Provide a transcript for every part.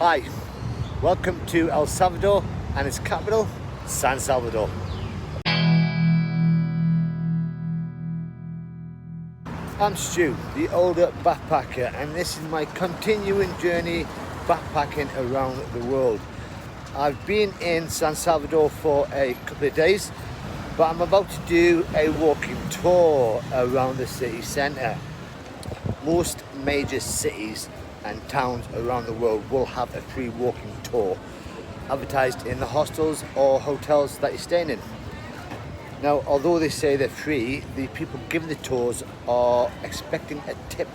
Hi, welcome to El Salvador and its capital, San Salvador. I'm Stu, the older backpacker, and this is my continuing journey backpacking around the world. I've been in San Salvador for a couple of days, but I'm about to do a walking tour around the city centre. Most major cities and towns around the world will have a free walking tour advertised in the hostels or hotels that you're staying in. Now, although they say they're free, the people giving the tours are expecting a tip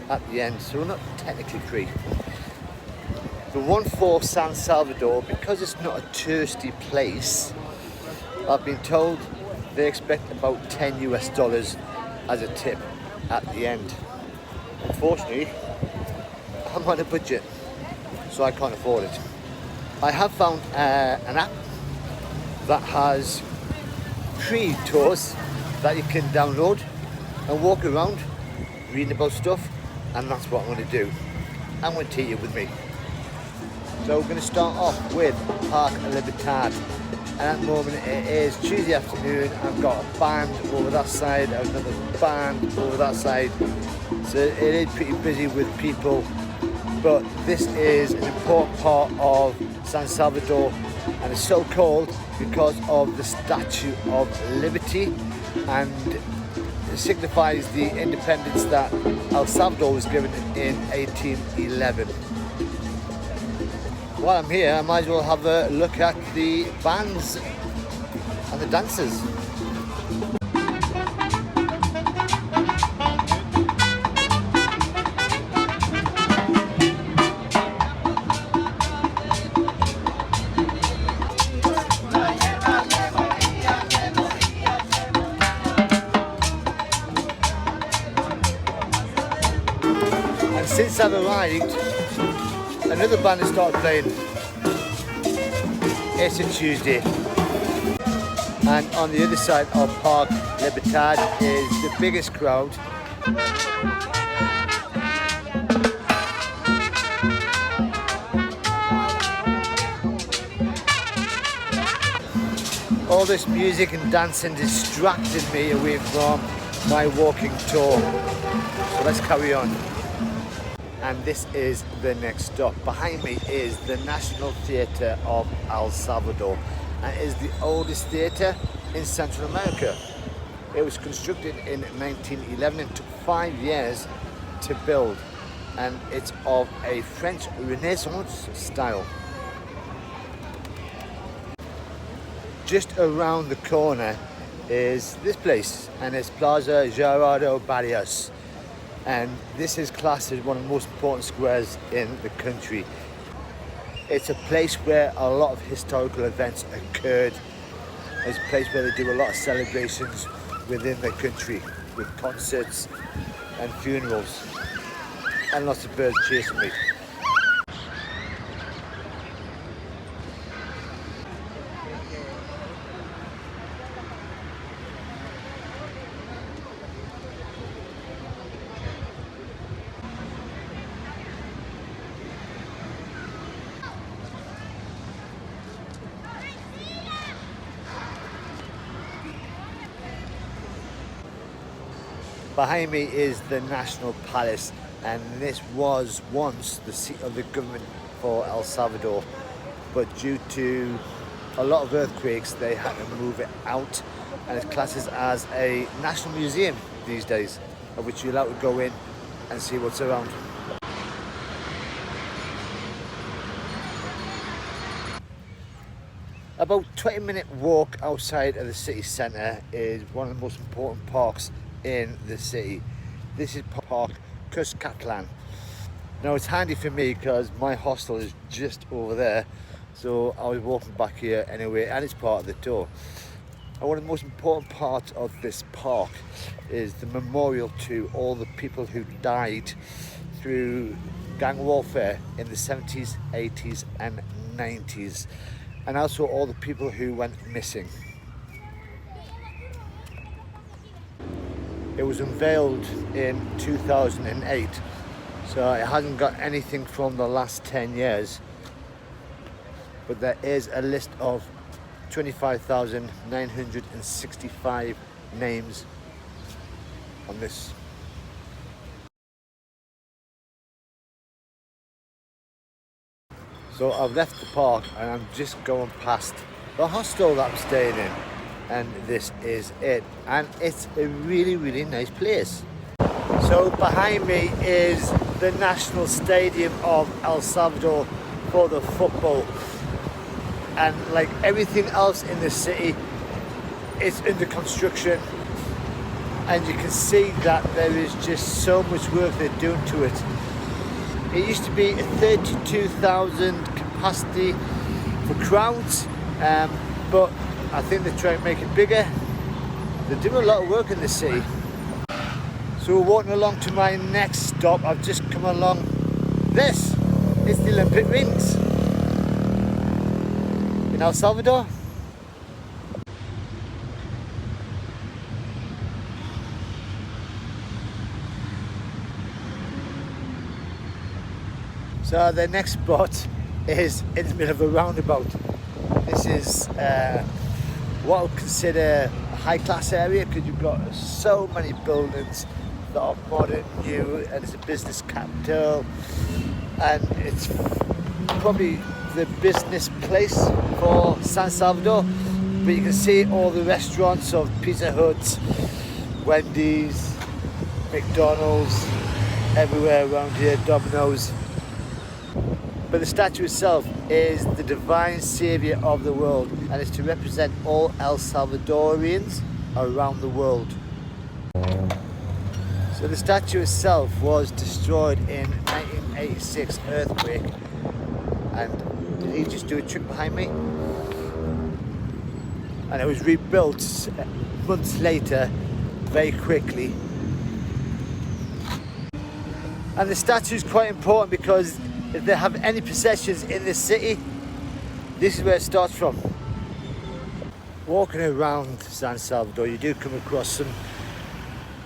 at the end, so they're not technically free. The one for San Salvador, because it's not a touristy place, I've been told they expect about $10 as a tip at the end. Unfortunately, I'm on a budget, so I can't afford it. I have found an app that has free tours that you can download and walk around reading about stuff, and that's what I'm going to do. I'm going to take you with me. So we're going to start off with Parque Libertad, and at the moment it is Tuesday afternoon. I've got a band over that side, another band over that side, so it is pretty busy with people. But this is an important part of San Salvador, and it's so called because of the Statue of Liberty, and it signifies the independence that El Salvador was given in 1811. While I'm here, I might as well have a look at the bands and the dancers. Since I've arrived, another band has started playing. It's a Tuesday, and on the other side of Parque Libertad is the biggest crowd. All this music and dancing distracted me away from my walking tour, so let's carry on. And this is the next stop. Behind me is the National Theatre of El Salvador, and it is the oldest theatre in Central America. It was constructed in 1911 and took 5 years to build, and it's of a French Renaissance style. Just around the corner is this place, and it's Plaza Gerardo Barrios. And this is classed as one of the most important squares in the country. It's a place where a lot of historical events occurred. It's a place where they do a lot of celebrations within the country, with concerts and funerals, and lots of birds chasing me. Behind me is the National Palace, and this was once the seat of the government for El Salvador, but due to a lot of earthquakes they had to move it out, and it's classed as a national museum these days, of which you're allowed to go in and see what's around. About 20-minute walk outside of the city centre is one of the most important parks in the city. This is Parque Cuscatlan. Now it's handy for me because my hostel is just over there, so I was walking back here anyway, and it's part of the tour. And one of the most important parts of this park is the memorial to all the people who died through gang warfare in the 70s, 80s and 90s, and also all the people who went missing. It was unveiled in 2008, so it hasn't got anything from the last 10 years, but there is a list of 25,965 names on this. So I've left the park and I'm just going past the hostel that I'm staying in, and this is it, and it's a really nice place. So behind me is the National Stadium of El Salvador for the football, and like everything else in the city, it's under construction, and you can see that there is just so much work they're doing to it. It used to be a 32,000 capacity for crowds, but I think they're trying to make it bigger. They're doing a lot of work in the city. So we're walking along to my next stop. I've just come along this. It's the Olympic Rings in El Salvador. So the next spot is in the middle of a roundabout. This is what I would consider a high class area, because you've got so many buildings that are modern, new, and it's a business capital, and it's probably the business place for San Salvador. But you can see all the restaurants of Pizza Hut, Wendy's, McDonald's, everywhere around here, Domino's. But the statue itself is the Divine Saviour of the world, and it's to represent all El Salvadorians around the world. So the statue itself was destroyed in 1986 earthquake, and did he just do a trick behind me? And it was rebuilt months later, very quickly. And the statue is quite important because if they have any possessions in this city, this is where it starts from. Walking around San Salvador, you do come across some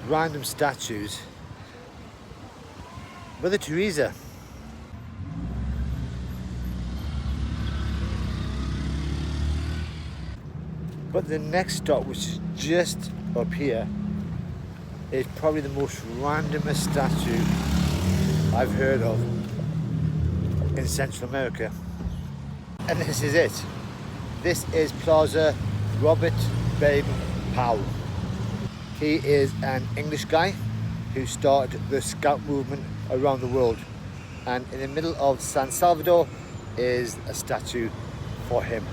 random statues. Mother Teresa. But the next stop, which is just up here, is probably the most randomest statue I've heard of in Central America. And this is it. This is Plaza Robert Baden-Powell. He is an English guy who started the Scout movement around the world. And in the middle of San Salvador is a statue for him.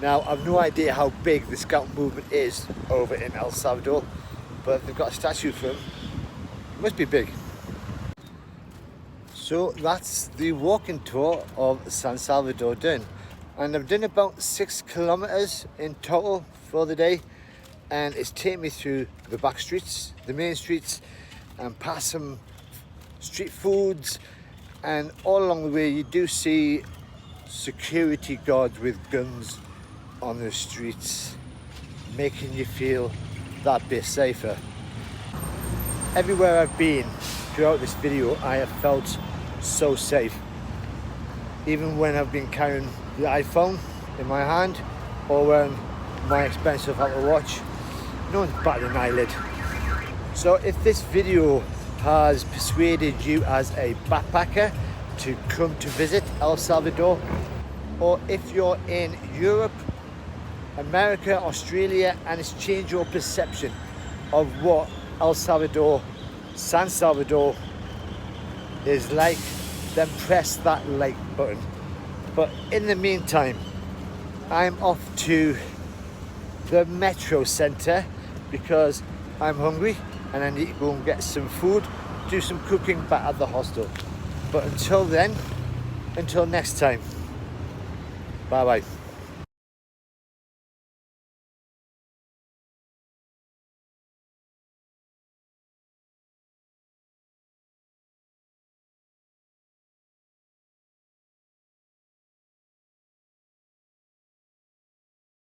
Now, I've no idea how big the Scout movement is over in El Salvador, but if they've got a statue for him, it must be big. So that's the walking tour of San Salvador done, and I've done about 6 kilometers in total for the day, and it's taken me through the back streets, the main streets, and past some street foods, and all along the way you do see security guards with guns on the streets, making you feel that bit safer. Everywhere I've been throughout this video, I have felt so safe. Even when I've been carrying the iPhone in my hand, or wearing my expensive Apple Watch, no one's batted an eyelid. So if this video has persuaded you as a backpacker to come to visit El Salvador, or if you're in Europe, America, Australia, and it's changed your perception of what El Salvador, San Salvador is like, then press that like button. But in the meantime, I'm off to the Metro Centre because I'm hungry and I need to go and get some food, do some cooking back at the hostel. But until then, until next time, bye bye.